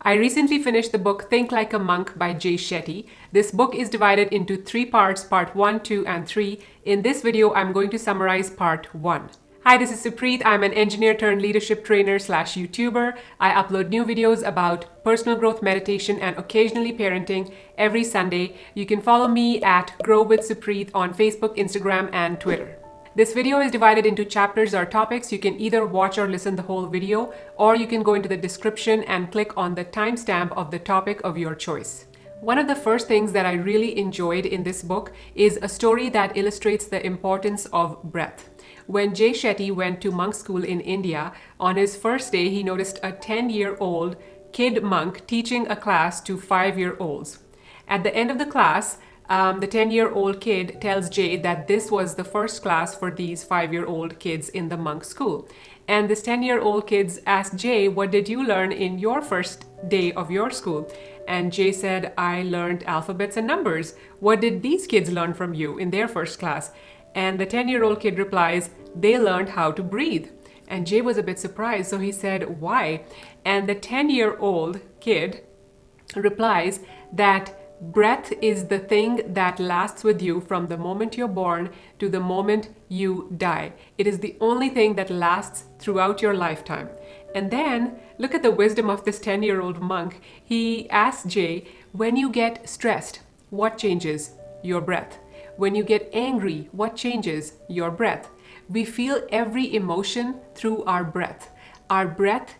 I recently finished the book Think Like a Monk by Jay Shetty. This book is divided into 3 parts, part 1, 2, and 3. In this video, I'm going to summarize part 1. Hi, this is Supreet. I'm an engineer turned leadership trainer slash YouTuber. I upload new videos about personal growth, meditation, and occasionally parenting every Sunday. You can follow me at Grow with Supreet on Facebook, Instagram, and Twitter. This video is divided into chapters or topics. You can either watch or listen the whole video, or you can go into the description and click on the timestamp of the topic of your choice. One of the first things that I really enjoyed in this book is a story that illustrates the importance of breath. When Jay Shetty went to monk school in India, on his first day he noticed a 10-year-old kid monk teaching a class to 5-year-olds. At the end of the class, the 10-year-old kid tells Jay that this was the first class for these 5-year-old kids in the monk school. And this 10-year-old kid asked Jay, "What did you learn in your first day of your school?" And Jay said, "I learned alphabets and numbers. What did these kids learn from you in their first class?" And the 10-year-old kid replies, "They learned how to breathe." And Jay was a bit surprised, so he said, "Why?" And the 10-year-old kid replies that breath is the thing that lasts with you from the moment you're born to the moment you die. It is the only thing that lasts throughout your lifetime. And then look at the wisdom of this 10-year-old monk. He asked Jay, when you get stressed, what changes? Your breath. When you get angry, what changes? Your breath. We feel every emotion through our breath. Our breath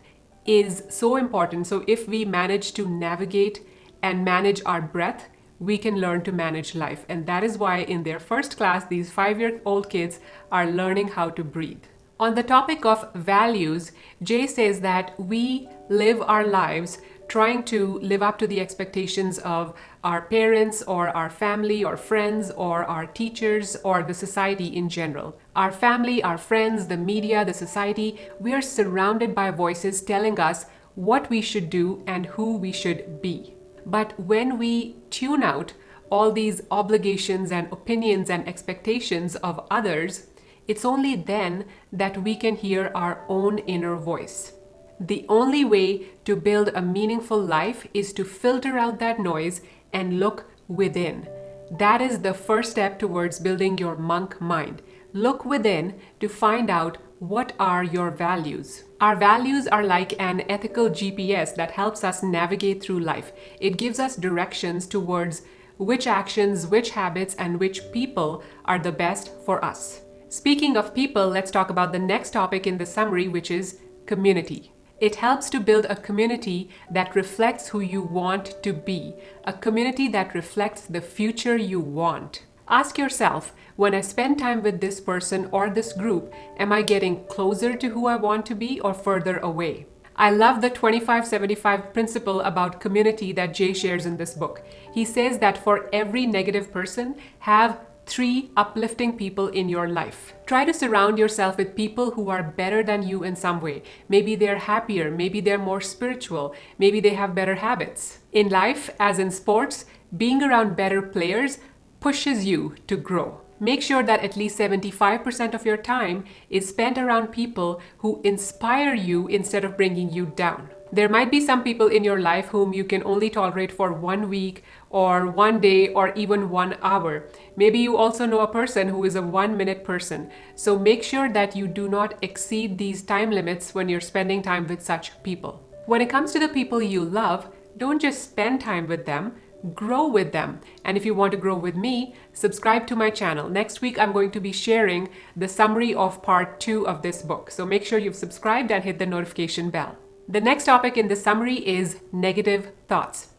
is so important. So if we manage to navigate and manage our breath, we can learn to manage life. And that is why in their first class, these 5-year-old kids are learning how to breathe. On the topic of values, Jay says that we live our lives trying to live up to the expectations of our parents or our family or friends or our teachers or the society in general. Our family, our friends, the media, the society, we are surrounded by voices telling us what we should do and who we should be. But when we tune out all these obligations and opinions and expectations of others, it's only then that we can hear our own inner voice. The only way to build a meaningful life is to filter out that noise and look within. That is the first step towards building your monk mind. Look within to find out what are your values. Our values are like an ethical GPS that helps us navigate through life. It gives us directions towards which actions, which habits, and which people are the best for us. Speaking of people, let's talk about the next topic in the summary, which is community. It helps to build a community that reflects who you want to be, a community that reflects the future you want. Ask yourself, when I spend time with this person or this group, am I getting closer to who I want to be or further away? I love the 25-75 principle about community that Jay shares in this book. He says that for every negative person, have 3 uplifting people in your life. Try to surround yourself with people who are better than you in some way. Maybe they're happier, maybe they're more spiritual, maybe they have better habits. In life, as in sports, being around better players pushes you to grow. Make sure that at least 75% of your time is spent around people who inspire you instead of bringing you down. There might be some people in your life whom you can only tolerate for 1 week or 1 day or even 1 hour. Maybe you also know a person who is a 1-minute person. So make sure that you do not exceed these time limits when you're spending time with such people. When it comes to the people you love, don't just spend time with them, grow with them. And if you want to grow with me, subscribe to my channel. Next week, I'm going to be sharing the summary of part 2 of this book. So make sure you've subscribed and hit the notification bell. The next topic in the summary is negative thoughts.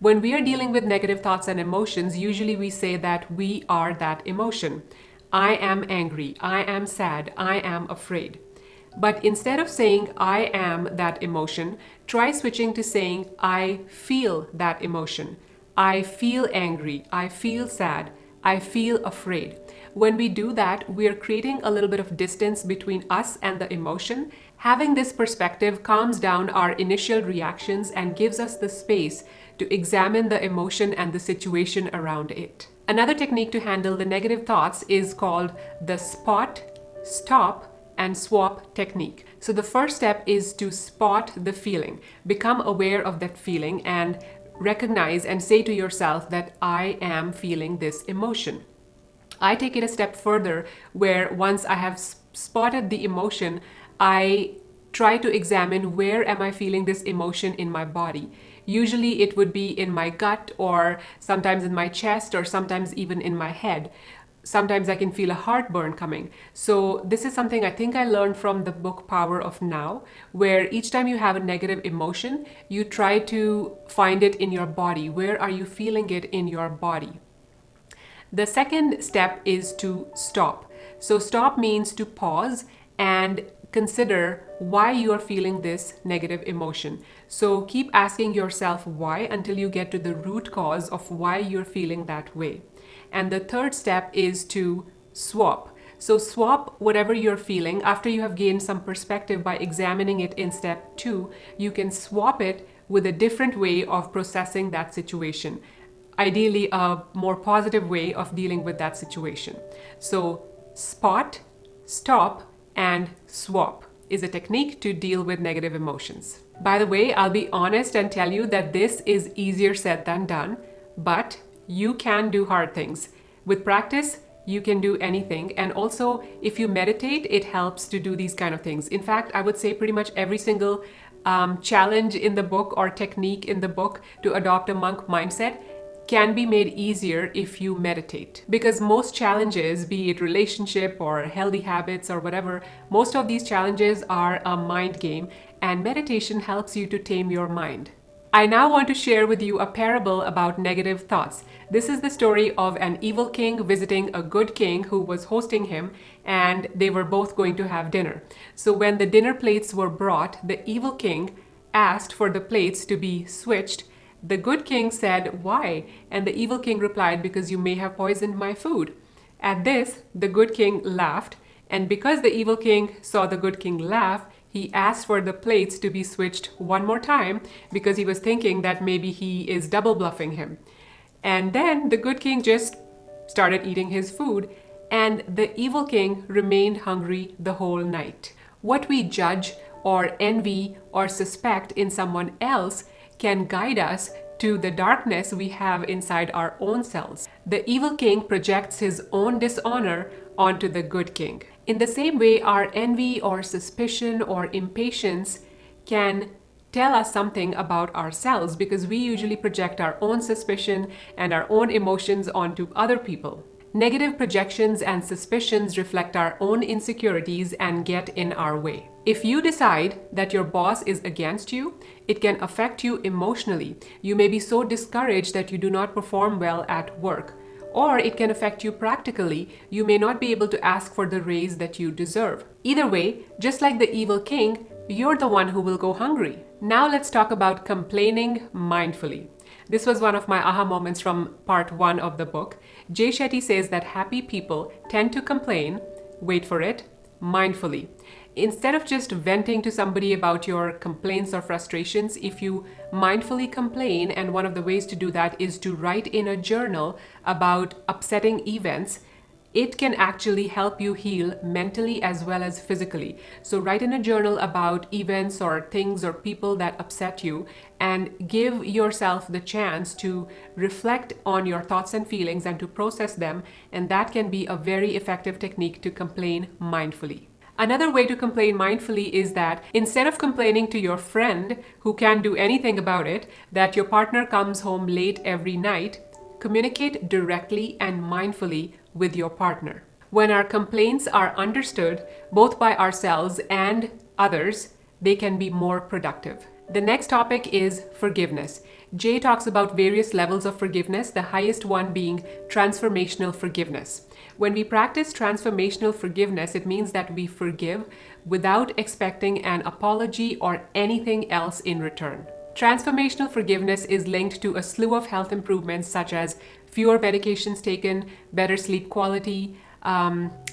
When we are dealing with negative thoughts and emotions, usually we say that we are that emotion. I am angry, I am sad, I am afraid. But instead of saying I am that emotion, try switching to saying I feel that emotion. I feel angry, I feel sad, I feel afraid. When we do that, we are creating a little bit of distance between us and the emotion. Having this perspective calms down our initial reactions and gives us the space to examine the emotion and the situation around it. Another technique to handle the negative thoughts is called the spot, stop, and swap technique. So the first step is to spot the feeling. Become aware of that feeling and recognize and say to yourself that I am feeling this emotion. I take it a step further where once I have spotted the emotion, I try to examine where am I feeling this emotion in my body. Usually it would be in my gut or sometimes in my chest or sometimes even in my head. Sometimes I can feel a heartburn coming. So this is something I think I learned from the book Power of Now, where each time you have a negative emotion, you try to find it in your body. Where are you feeling it in your body? The second step is to stop. So stop means to pause and consider why you are feeling this negative emotion. So keep asking yourself why until you get to the root cause of why you're feeling that way. And the third step is to swap. So swap whatever you're feeling after you have gained some perspective by examining it in step 2. You can swap it with a different way of processing that situation. Ideally, a more positive way of dealing with that situation. So spot, stop, and swap is a technique to deal with negative emotions. By the way, I'll be honest and tell you that this is easier said than done, but you can do hard things. With practice, you can do anything. And also, if you meditate, it helps to do these kind of things. In fact, I would say pretty much every single challenge in the book or technique in the book to adopt a monk mindset can be made easier if you meditate. Because most challenges, be it relationship or healthy habits or whatever, most of these challenges are a mind game, and meditation helps you to tame your mind. I now want to share with you a parable about negative thoughts. This is the story of an evil king visiting a good king who was hosting him, and they were both going to have dinner. So when the dinner plates were brought, the evil king asked for the plates to be switched. The good king said, "Why?" And the evil king replied, "Because you may have poisoned my food." At this, the good king laughed, and because the evil king saw the good king laugh, he asked for the plates to be switched one more time because he was thinking that maybe he is double bluffing him. And then the good king just started eating his food, and the evil king remained hungry the whole night. What we judge or envy or suspect in someone else can guide us to the darkness we have inside our own selves. The evil king projects his own dishonor onto the good king. In the same way, our envy or suspicion or impatience can tell us something about ourselves because we usually project our own suspicion and our own emotions onto other people. Negative projections and suspicions reflect our own insecurities and get in our way. If you decide that your boss is against you, it can affect you emotionally. You may be so discouraged that you do not perform well at work. Or it can affect you practically. You may not be able to ask for the raise that you deserve. Either way, just like the evil king, you're the one who will go hungry. Now let's talk about complaining mindfully. This was one of my aha moments from part 1 of the book. Jay Shetty says that happy people tend to complain, wait for it, mindfully. Instead of just venting to somebody about your complaints or frustrations, if you mindfully complain, and one of the ways to do that is to write in a journal about upsetting events, it can actually help you heal mentally as well as physically. So write in a journal about events or things or people that upset you and give yourself the chance to reflect on your thoughts and feelings and to process them. And that can be a very effective technique to complain mindfully. Another way to complain mindfully is that instead of complaining to your friend who can't do anything about it, that your partner comes home late every night, communicate directly and mindfully with your partner. When our complaints are understood both by ourselves and others, they can be more productive. The next topic is forgiveness. Jay talks about various levels of forgiveness, the highest one being transformational forgiveness. When we practice transformational forgiveness, it means that we forgive without expecting an apology or anything else in return. Transformational forgiveness is linked to a slew of health improvements such as fewer medications taken, better sleep quality,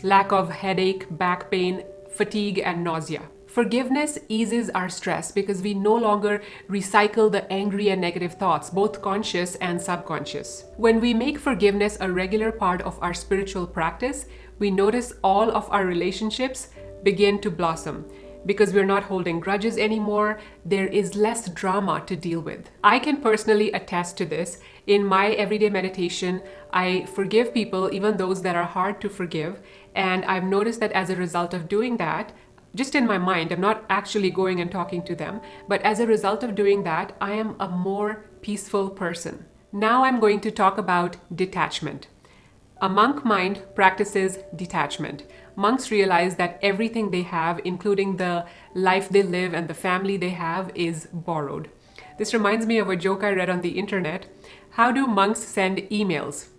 lack of headache, back pain, fatigue, and nausea. Forgiveness eases our stress because we no longer recycle the angry and negative thoughts, both conscious and subconscious. When we make forgiveness a regular part of our spiritual practice, we notice all of our relationships begin to blossom. because we're not holding grudges anymore. There is less drama to deal with. I can personally attest to this. In my everyday meditation, I forgive people, even those that are hard to forgive. And I've noticed that as a result of doing that, just in my mind, I'm not actually going and talking to them, but as a result of doing that, I am a more peaceful person. Now I'm going to talk about detachment. A monk mind practices detachment. Monks realize that everything they have, including the life they live and the family they have, is borrowed. This reminds me of a joke I read on the internet. How do monks send emails?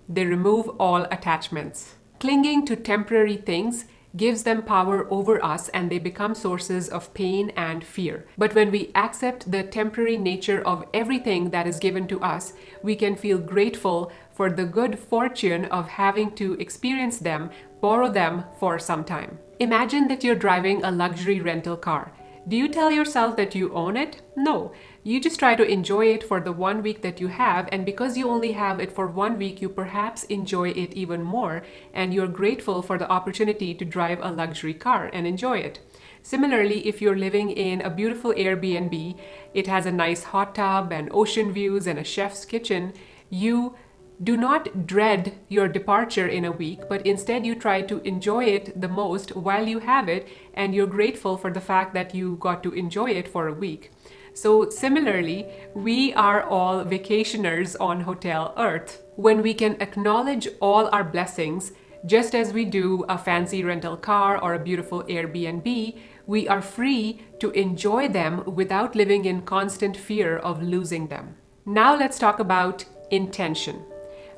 They remove all attachments. Clinging to temporary things gives them power over us, and they become sources of pain and fear. But when we accept the temporary nature of everything that is given to us, we can feel grateful for the good fortune of having to experience them, borrow them for some time. Imagine that you're driving a luxury rental car. Do you tell yourself that you own it? No. You just try to enjoy it for the 1 week that you have, and because you only have it for 1 week, you perhaps enjoy it even more, and you're grateful for the opportunity to drive a luxury car and enjoy it. Similarly, if you're living in a beautiful Airbnb, it has a nice hot tub and ocean views and a chef's kitchen, you do not dread your departure in a week, but instead you try to enjoy it the most while you have it, and you're grateful for the fact that you got to enjoy it for a week. So similarly, we are all vacationers on Hotel Earth. When we can acknowledge all our blessings, just as we do a fancy rental car or a beautiful Airbnb, we are free to enjoy them without living in constant fear of losing them. Now let's talk about intention.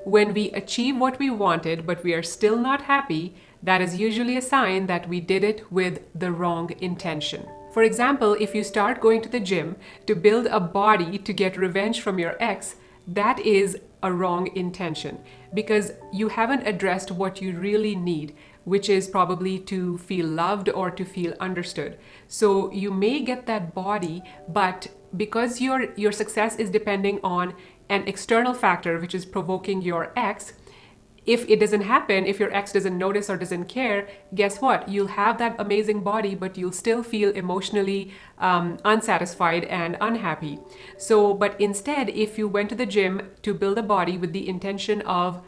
When we achieve what we wanted, but we are still not happy, that is usually a sign that we did it with the wrong intention. For example, if you start going to the gym to build a body to get revenge from your ex, that is a wrong intention because you haven't addressed what you really need, which is probably to feel loved or to feel understood. So you may get that body, but because your success is depending on an external factor, which is provoking your ex, if it doesn't happen, if your ex doesn't notice or doesn't care, guess what? You'll have that amazing body, but you'll still feel emotionally unsatisfied and unhappy. So, but instead, if you went to the gym to build a body with the intention of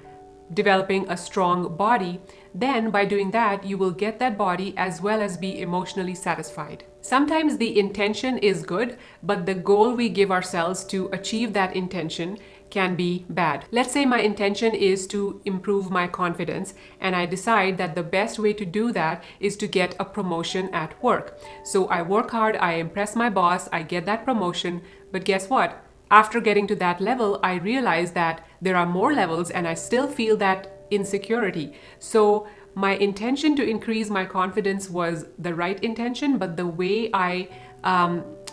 developing a strong body, then by doing that, you will get that body as well as be emotionally satisfied. Sometimes the intention is good, but the goal we give ourselves to achieve that intention can be bad. Let's say my intention is to improve my confidence, and I decide that the best way to do that is to get a promotion at work. So I work hard, I impress my boss, I get that promotion, but guess what? After getting to that level, I realize that there are more levels and I still feel that insecurity. So my intention to increase my confidence was the right intention, but the way I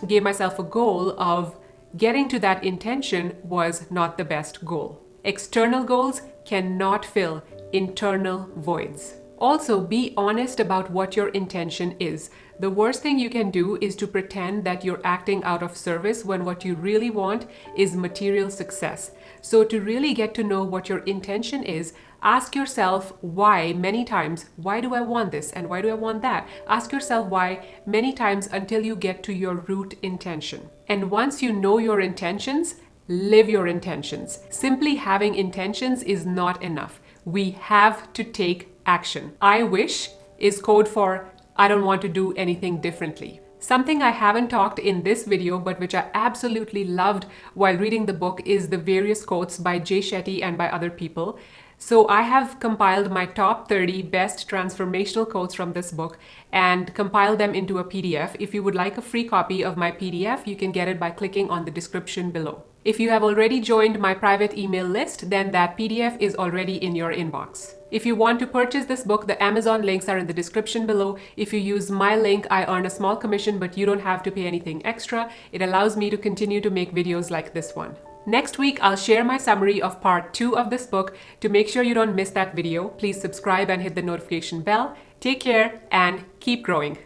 gave myself a goal of getting to that intention was not the best goal. External goals cannot fill internal voids. Also, be honest about what your intention is. The worst thing you can do is to pretend that you're acting out of service when what you really want is material success. So to really get to know what your intention is, ask yourself why many times. Why do I want this and why do I want that? Ask yourself why many times until you get to your root intention. And once you know your intentions, live your intentions. Simply having intentions is not enough. We have to take action. I wish is code for I don't want to do anything differently. Something I haven't talked in this video, but which I absolutely loved while reading the book, is the various quotes by Jay Shetty and by other people. So I have compiled my top 30 best transformational quotes from this book and compiled them into a PDF. If you would like a free copy of my PDF, you can get it by clicking on the description below. If you have already joined my private email list, then that PDF is already in your inbox. If you want to purchase this book, the Amazon links are in the description below. If you use my link, I earn a small commission, but you don't have to pay anything extra. It allows me to continue to make videos like this one. Next week, I'll share my summary of part 2 of this book. To make sure you don't miss that video, please subscribe and hit the notification bell. Take care and keep growing.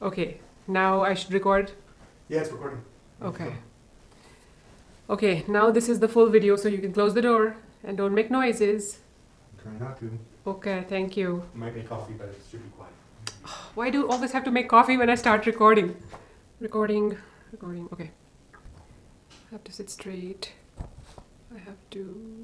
Okay, now I should record. Yeah, it's recording. Okay. Okay, now this is the full video, so you can close the door and don't make noises. Okay. Try not to. Okay, thank you. Might make coffee, but it should be quiet. Why do you always have to make coffee when I start recording? Recording. Okay. I have to sit straight. I have to